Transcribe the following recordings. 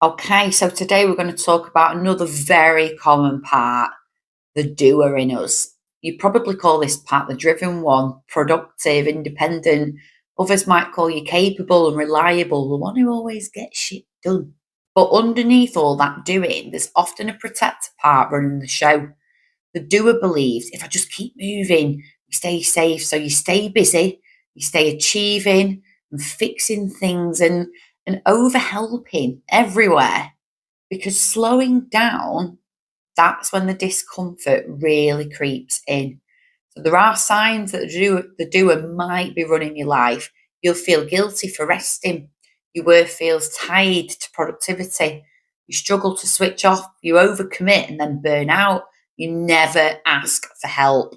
Okay, so today we're going to talk about another very common part, the doer in us. You probably call this part the driven one, productive, independent. Others might call you capable and reliable, the one who always gets shit done. But underneath all that doing, there's often a protector part running the show. The doer believes if I just keep moving, you stay safe. So you stay busy, you stay achieving and fixing things and over helping everywhere. Because slowing down, that's when the discomfort really creeps in. So there are signs that the doer might be running your life. You'll feel guilty for resting. Your work feels tied to productivity. You struggle to switch off. You overcommit and then burn out. You never ask for help.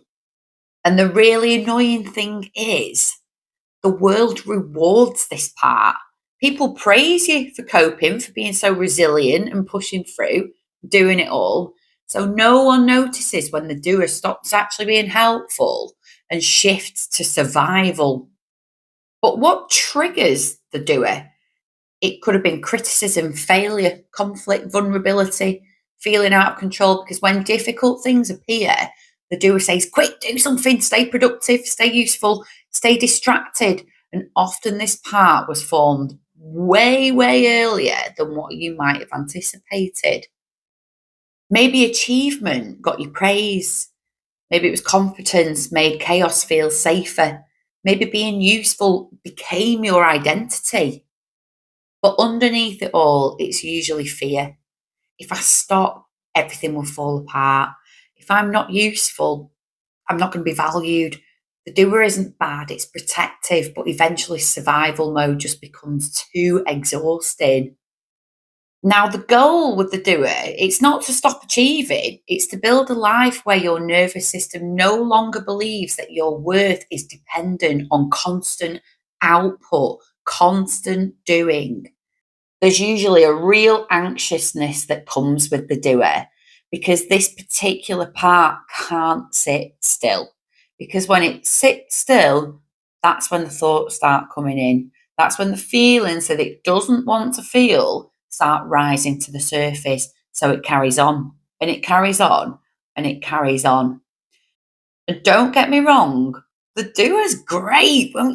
And the really annoying thing is, the world rewards this part. People praise you for coping, for being so resilient and pushing through, doing it all. So no one notices when the doer stops actually being helpful and shifts to survival. But what triggers the doer? It could have been criticism, failure, conflict, vulnerability, feeling out of control. Because when difficult things appear, the doer says, quick, do something, stay productive, stay useful, stay distracted. And often this part was formed way, way earlier than what you might have anticipated. Maybe achievement got you praise. Maybe it was competence made chaos feel safer. Maybe being useful became your identity. But underneath it all, it's usually fear. If I stop, everything will fall apart. If I'm not useful, I'm not going to be valued. The doer isn't bad, it's protective, but eventually survival mode just becomes too exhausting. Now, the goal with the doer, it's not to stop achieving, it's to build a life where your nervous system no longer believes that your worth is dependent on constant output, constant doing. There's usually a real anxiousness that comes with the doer because this particular part can't sit still. Because when it sits still, that's when the thoughts start coming in. That's when the feelings that it doesn't want to feel start rising to the surface. So it carries on and it carries on and it carries on. And don't get me wrong, the doer's great. Well,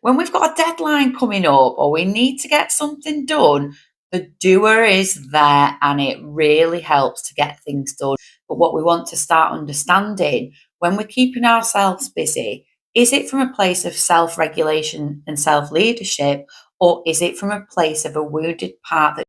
when we've got a deadline coming up or we need to get something done, the doer is there and it really helps to get things done. But what we want to start understanding when we're keeping ourselves busy, is it from a place of self regulation and self leadership, or is it from a place of a wounded part that